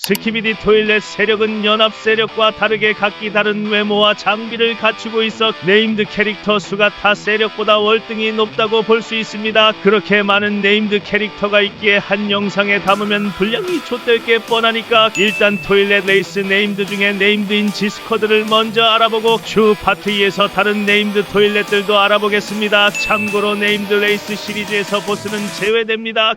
스키비디 토일렛 세력은 연합 세력과 다르게 각기 다른 외모와 장비를 갖추고 있어 네임드 캐릭터 수가 타 세력보다 월등히 높다고 볼 수 있습니다. 그렇게 많은 네임드 캐릭터가 있기에 한 영상에 담으면 분량이 좆될 게 뻔하니까 일단 토일렛 레이스 네임드 중에 네임드인 지스쿼드를 먼저 알아보고 추후 파트 2에서 다른 네임드 토일렛들도 알아보겠습니다. 참고로 네임드 레이스 시리즈에서 보스는 제외됩니다.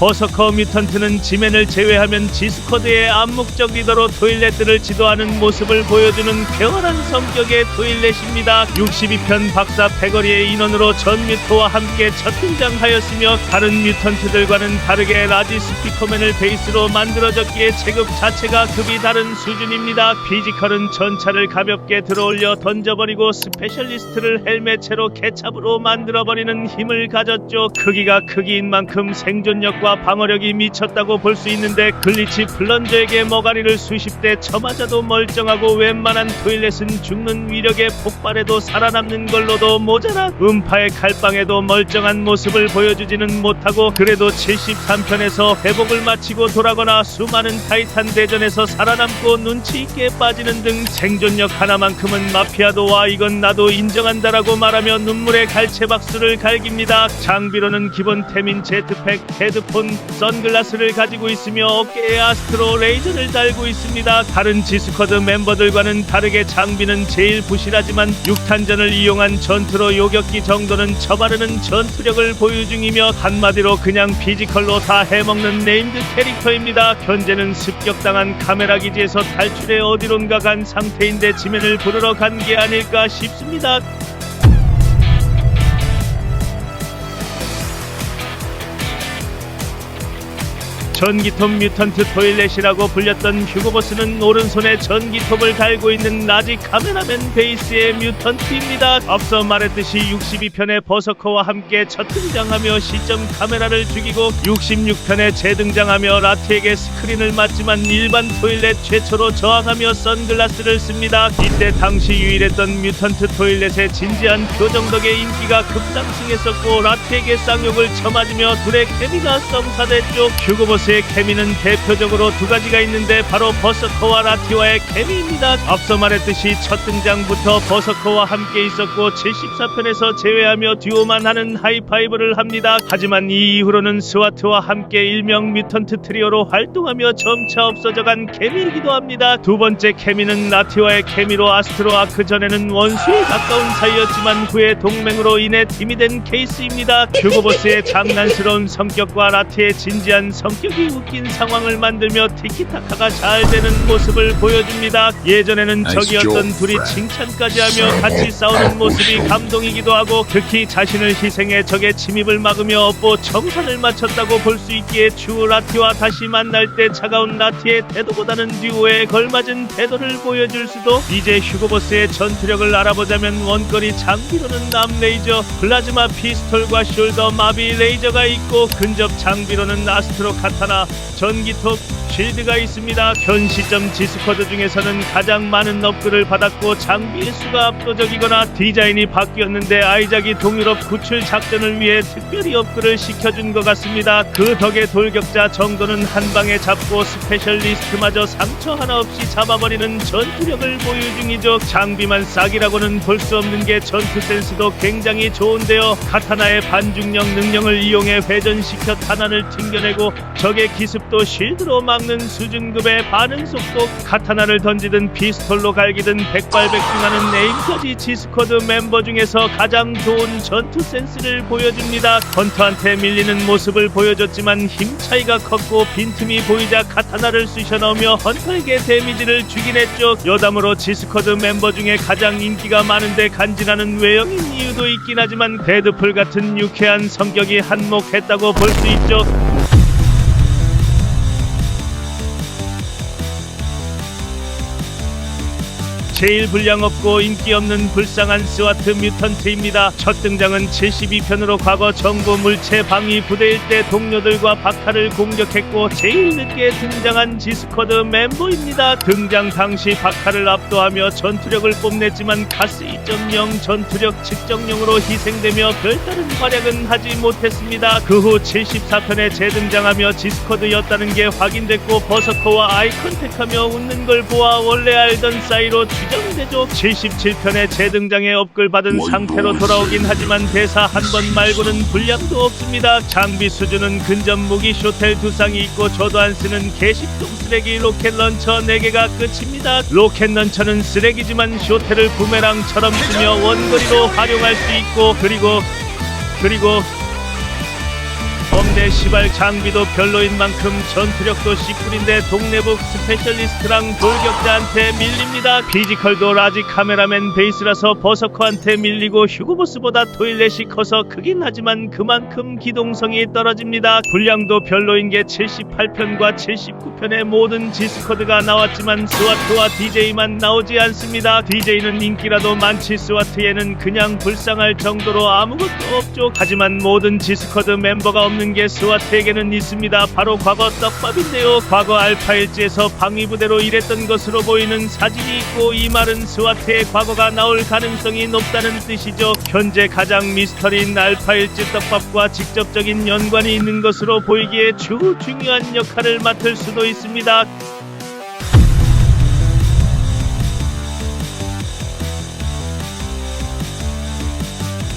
버서커 뮤턴트는 지맨을 제외하면 지스쿼드의 암묵적 리더로 토일렛들을 지도하는 모습을 보여주는 쾌활한 성격의 토일렛입니다. 62편 박사 패거리의 인원으로 전 뮤토와 함께 첫 등장하였으며 다른 뮤턴트들과는 다르게 라지 스피커맨을 베이스로 만들어졌기에 체급 자체가 급이 다른 수준입니다. 피지컬은 전차를 가볍게 들어올려 던져버리고 스페셜리스트를 헬멧체로 케찹으로 만들어버리는 힘을 가졌죠. 크기가 크기인 만큼 생존력과 방어력이 미쳤다고 볼 수 있는데 글리치 플런저에게 머가리를 수십 대 쳐맞아도 멀쩡하고 웬만한 토일렛은 죽는 위력의 폭발에도 살아남는 걸로도 모자라 음파의 칼빵에도 멀쩡한 모습을 보여주지는 못하고 그래도 73편에서 회복을 마치고 돌아거나 수많은 타이탄 대전에서 살아남고 눈치 있게 빠지는 등 생존력 하나만큼은 마피아도 와 이건 나도 인정한다라고 말하며 눈물의 갈채박수를 갈깁니다. 장비로는 기본템인 제트팩, 헤드폰, 선글라스를 가지고 있으며 어깨에 아스트로 레이저를 달고 있습니다. 다른 지스쿼드 멤버들과는 다르게 장비는 제일 부실하지만 6탄전을 이용한 전투로 요격기 정도는 처바르는 전투력을 보유 중이며 한마디로 그냥 피지컬로 다 해먹는 네임드 캐릭터입니다. 현재는 습격당한 카메라 기지에서 탈출해 어디론가 간 상태인데 지맨을 부르러 간 게 아닐까 싶습니다. 전기톱 뮤턴트 토일렛이라고 불렸던 휴고보스는 오른손에 전기톱을 달고 있는 라지 카메라맨 베이스의 뮤턴트입니다. 앞서 말했듯이 62편의 버서커와 함께 첫 등장하며 시점 카메라를 죽이고 66편에 재등장하며 라티에게 스크린을 맞지만 일반 토일렛 최초로 저항하며 선글라스를 씁니다. 이때 당시 유일했던 뮤턴트 토일렛의 진지한 표정 덕에 인기가 급상승했었고 라티에게 쌍욕을 쳐맞으며 둘의 케미가 썸사됐죠. 휴고보스 케미는 대표적으로 두 가지가 있는데 바로 버서커와 라티와의 케미입니다. 앞서 말했듯이 첫 등장부터 버서커와 함께 있었고 74편에서 제외하며 듀오만 하는 하이파이브를 합니다. 하지만 이 이후로는 스와트와 함께 일명 뮤턴트 트리오로 활동하며 점차 없어져간 케미이기도 합니다. 두 번째 케미는 라티와의 케미로 아스트로 아크 전에는 원수에 가까운 사이였지만 후에 동맹으로 인해 팀이 된 케이스입니다. 휴고보스의 장난스러운 성격과 라티의 진지한 성격이 웃긴 상황을 만들며 티키타카가 잘 되는 모습을 보여줍니다. 예전에는 적이었던 둘이 칭찬까지 하며 같이 싸우는 모습이 감동이기도 하고 특히 자신을 희생해 적의 침입을 막으며 업보 청산을 마쳤다고 볼 수 있기에 추후 라티와 다시 만날 때 차가운 라티의 태도보다는 듀오에 걸맞은 태도를 보여줄 수도. 이제 휴고보스의 전투력을 알아보자면 원거리 장비로는 암레이저, 플라즈마 피스톨과 숄더 마비 레이저가 있고 근접 장비로는 아스트로 카타나, 전기톱, 쉴드가 있습니다. 현 시점 지스쿼드 중에서는 가장 많은 업글을 받았고 장비의 수가 압도적이거나 디자인이 바뀌었는데 아이작이 동유럽 구출 작전을 위해 특별히 업글을 시켜준 것 같습니다. 그 덕에 돌격자 정도는 한방에 잡고 스페셜리스트마저 상처 하나 없이 잡아버리는 전투력을 보유 중이죠. 장비만 싹이라고는 볼 수 없는 게 전투 센스도 굉장히 좋은데요. 카타나의 반중력 능력을 이용해 회전시켜 탄환을 튕겨내고 적의 기습도 쉴드로 막는 수준급의 반응 속도, 카타나를 던지든 피스톨로 갈기든 백발백중하는 에임까지 지스쿼드 멤버 중에서 가장 좋은 전투 센스를 보여줍니다. 헌터한테 밀리는 모습을 보여줬지만 힘 차이가 컸고 빈틈이 보이자 카타나를 쑤셔 넣으며 헌터에게 데미지를 주긴 했죠. 여담으로 지스쿼드 멤버 중에 가장 인기가 많은데 간지나는 외형인 이유도 있긴 하지만 데드풀 같은 유쾌한 성격이 한몫했다고 볼 수 있죠. 제일 분량 없고 인기 없는 불쌍한 스와트 뮤턴트입니다. 첫 등장은 72편으로 과거 정부 물체 방위 부대일 때 동료들과 박하를 공격했고 제일 늦게 등장한 지스쿼드 멤버입니다. 등장 당시 박하를 압도하며 전투력을 뽐냈지만 가스 2.0 전투력 측정용으로 희생되며 별다른 활약은 하지 못했습니다. 그 후 74편에 재등장하며 지스쿼드였다는 게 확인됐고 버서커와 아이컨택하며 웃는 걸 보아 원래 알던 싸이로 추정되죠. 77편에 재등장해 업글 받은 상태로 돌아오긴 하지만 대사 한 번 말고는 분량도 없습니다. 장비 수준은 근접 무기 쇼텔 2쌍이 있고 저도 안 쓰는 개식동 쓰레기 로켓 런처 4개가 끝입니다. 로켓 런처는 쓰레기지만 쇼텔을 부메랑처럼 쓰며 원거리로 활용할 수 있고 그리고 엄내 시발 장비도 별로인 만큼 전투력도 씨뿔인데 동네북 스페셜리스트랑 돌격자한테 밀립니다. 피지컬도 라지 카메라맨 베이스라서 버서커한테 밀리고 휴고보스보다 토일렛이 커서 크긴 하지만 그만큼 기동성이 떨어집니다. 분량도 별로인 게 78편과 79편에 모든 지스쿼드가 나왔지만 스와트와 DJ만 나오지 않습니다. DJ는 인기라도 많지 스와트에는 그냥 불쌍할 정도로 아무것도 없죠. 하지만 모든 지스쿼드 멤버가 없는 게 스와트에게는 있습니다. 바로 과거 떡밥인데요. 과거 알파일지에서 방위부대로 일했던 것으로 보이는 사진이 있고 이 말은 스와트의 과거가 나올 가능성이 높다는 뜻이죠. 현재 가장 미스터리인 알파일지 떡밥과 직접적인 연관이 있는 것으로 보이기에 중요한 역할을 맡을 수도 있습니다.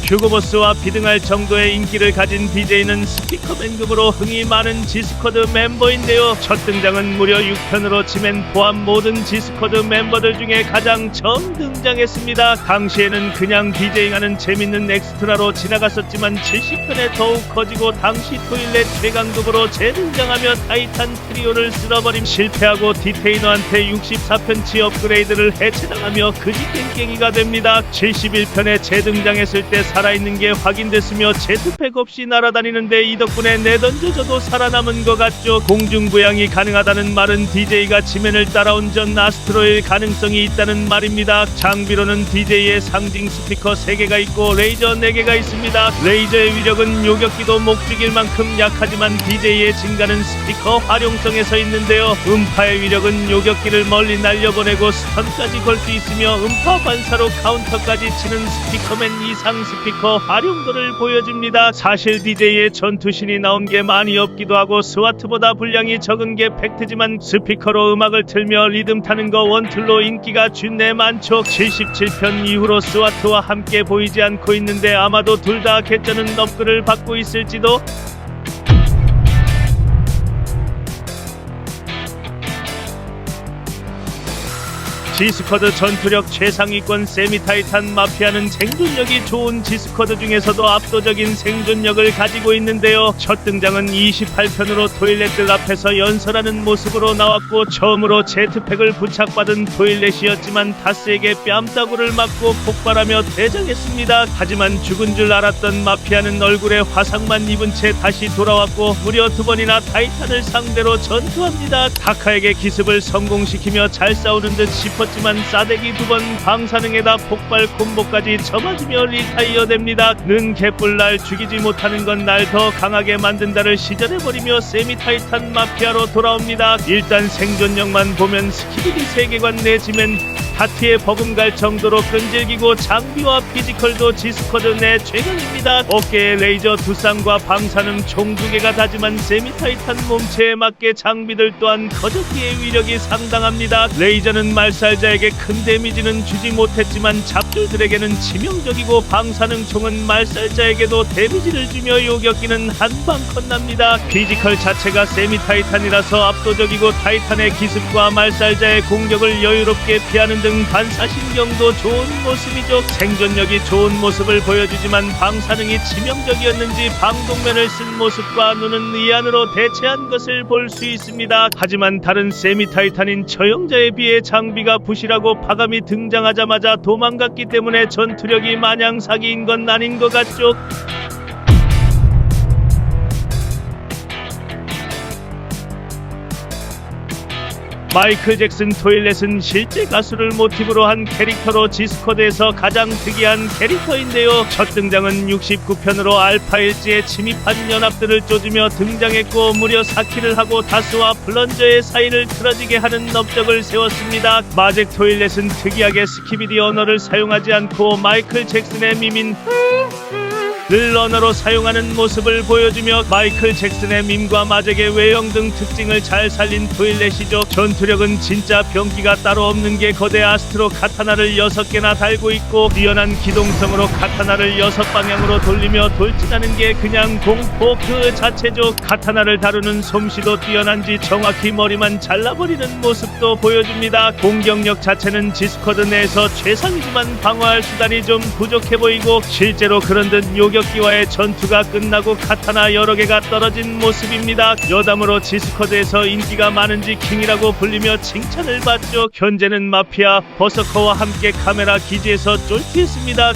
휴고보스와 비등할 정도의 인기를 가진 DJ는 스피커맨급으로 흥이 많은 지스쿼드 멤버인데요. 첫 등장은 무려 6편으로 지멘 포함 모든 지스쿼드 멤버들 중에 가장 처음 등장했습니다. 당시에는 그냥 DJ하는 재밌는 엑스트라로 지나갔었지만 70편에 더욱 커지고 당시 토일렛 최강급으로 재등장하며 타이탄 트리오를 쓸어버림 실패하고 디테이너한테 64편치 업그레이드를 해체당하며 그지 깽깽이가 됩니다. 71편에 재등장했을 때 살아있는 게 확인됐으며 제트팩 없이 날아다니는데 이 덕분에 내던져져도 살아남은 것 같죠. 공중부양이 가능하다는 말은 DJ가 지멘을 따라온 전 아스트로일 가능성이 있다는 말입니다. 장비로는 DJ의 상징 스피커 3개가 있고 레이저 4개가 있습니다. 레이저의 위력은 요격기도 목 죽일 만큼 약하지만 DJ의 증가는 스피커 활용성에서 있는데요. 음파의 위력은 요격기를 멀리 날려보내고 스턴까지 걸 수 있으며 음파 반사로 카운터까지 치는 스피커맨 이상 스피커 활용도를 보여줍니다. 사실 DJ의 전투신이 나온 게 많이 없기도 하고 스와트보다 분량이 적은 게 팩트지만 스피커로 음악을 틀며 리듬 타는 거 원툴로 인기가 준내 많죠. 77편 이후로 스와트와 함께 보이지 않고 있는데 아마도 둘 다 개쩌는 업글을 받고 있을지도. 지스쿼드 전투력 최상위권 세미타이탄 마피아는 생존력이 좋은 지스쿼드 중에서도 압도적인 생존력을 가지고 있는데요. 첫 등장은 28편으로 토일렛들 앞에서 연설하는 모습으로 나왔고 처음으로 제트팩을 부착받은 토일렛이었지만 다스에게 뺨따구를 맞고 폭발하며 대장했습니다. 하지만 죽은 줄 알았던 마피아는 얼굴에 화상만 입은 채 다시 돌아왔고 무려 2번이나 타이탄을 상대로 전투합니다. 다카에게 기습을 성공시키며 잘 싸우는 듯 싶었지만 싸대기 2번 방사능에다 폭발 콤보까지 쳐맞으며 리타이어 됩니다. 는 개뿔 날 죽이지 못하는 건 날 더 강하게 만든다를 시전해버리며 세미타이탄 마피아로 돌아옵니다. 일단 생존력만 보면 스키비디 세계관 내지면 파티에 버금갈 정도로 끈질기고 장비와 피지컬도 지스쿼드 내 최강입니다. 어깨에 레이저 2쌍과 방사능 총 2개가 다지만 세미타이탄 몸체에 맞게 장비들 또한 거저기의 위력이 상당합니다. 레이저는 말살자에게 큰 데미지는 주지 못했지만 잡줄들에게는 치명적이고 방사능 총은 말살자에게도 데미지를 주며 요격기는 한방 컷납니다. 피지컬 자체가 세미타이탄이라서 압도적이고 타이탄의 기습과 말살자의 공격을 여유롭게 피하는 등 반사신경도 좋은 모습이죠. 생존력이 좋은 모습을 보여주지만 방사능이 치명적이었는지 방독면을 쓴 모습과 눈은 이안으로 대체한 것을 볼 수 있습니다. 하지만 다른 세미타이탄인 처형자에 비해 장비가 부실하고 파감이 등장하자마자 도망갔기 때문에 전투력이 마냥 사기인 건 아닌 것 같죠. 마이클 잭슨 토일렛은 실제 가수를 모티브로 한 캐릭터로 지스쿼드에서 가장 특이한 캐릭터인데요. 첫 등장은 69편으로 알파 일지에 침입한 연합들을 쫓으며 등장했고 무려 4킬을 하고 다스와 플런저의 사이를 틀어지게 하는 업적을 세웠습니다. 마잭 토일렛은 특이하게 스키비디 언어를 사용하지 않고 마이클 잭슨의 밈인 를 언어로 사용하는 모습을 보여주며 마이클 잭슨의 밈과 마잭의 외형 등 특징을 잘 살린 토일렛이죠. 전투력은 진짜 병기가 따로 없는 게 거대 아스트로 카타나를 6개나 달고 있고 뛰어난 기동성으로 카타나를 6방향으로 돌리며 돌진하는 게 그냥 공포 그 자체죠. 카타나를 다루는 솜씨도 뛰어난지 정확히 머리만 잘라버리는 모습도 보여줍니다. 공격력 자체는 지스쿼드 내에서 최상이지만 방어할 수단이 좀 부족해 보이고 실제로 그런 듯 요격기와의 전투가 끝나고 카타나 여러 개가 떨어진 모습입니다. 여담으로 지스쿼드에서 인기가 많은지 킹이라고 불리며 칭찬을 받죠. 현재는 마피아 버서커와 함께 카메라 기지에서 쫄티했습니다.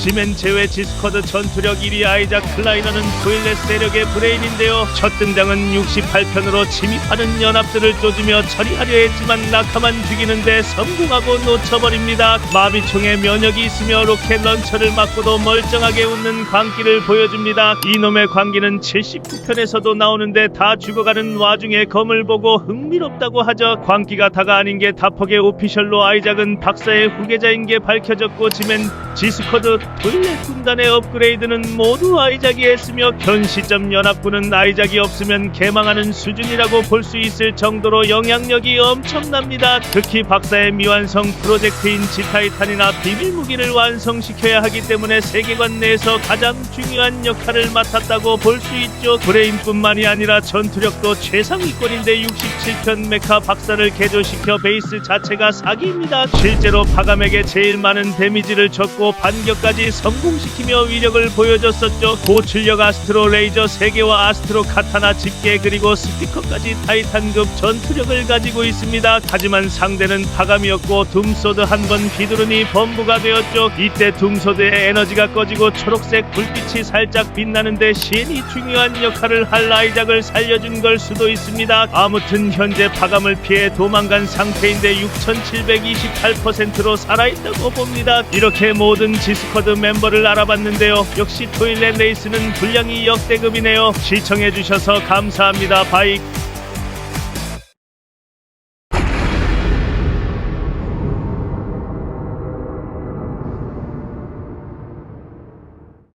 지멘 제외 지스쿼드 전투력 1위 아이작 클라이너는 토일렛 세력의 브레인인데요. 첫 등장은 68편으로 침입하는 연합들을 쫓으며 처리하려 했지만 낙하만 죽이는데 성공하고 놓쳐버립니다. 마비총에 면역이 있으며 로켓 런처를 맞고도 멀쩡하게 웃는 광기를 보여줍니다. 이놈의 광기는 79편에서도 나오는데 다 죽어가는 와중에 검을 보고 흥미롭다고 하죠. 광기가 다가 아닌 게 다폭의 오피셜로 아이작은 박사의 후계자인 게 밝혀졌고 지멘 지스쿼드 토일렛 군단의 업그레이드는 모두 아이작이 했으며 현 시점 연합군은 아이작이 없으면 개망하는 수준이라고 볼 수 있을 정도로 영향력이 엄청납니다. 특히 박사의 미완성 프로젝트인 지타이탄이나 비밀무기를 완성시켜야 하기 때문에 세계관 내에서 가장 중요한 역할을 맡았다고 볼 수 있죠. 브레인뿐만이 아니라 전투력도 최상위권인데 67편 메카 박사를 개조시켜 베이스 자체가 사기입니다. 실제로 파감에게 제일 많은 데미지를 줬고 반격까지 성공시키며 위력을 보여줬었죠. 고출력 아스트로 레이저 3개와 아스트로 카타나 집게 그리고 스피커까지 타이탄급 전투력을 가지고 있습니다. 하지만 상대는 파감이었고 둠소드 한 번 휘두르니 범부가 되었죠. 이때 둠소드의 에너지가 꺼지고 초록색 불빛이 살짝 빛나는데 시엔이 중요한 역할을 할 아이작을 살려준 걸 수도 있습니다. 아무튼 현재 파감을 피해 도망간 상태인데 6728%로 살아있다고 봅니다. 이렇게 모든 지스쿼드 멤버를 알아봤는데요. 역시 토일렛 레이스는 분량이 역대급이네요. 시청해주셔서 감사합니다. 바이.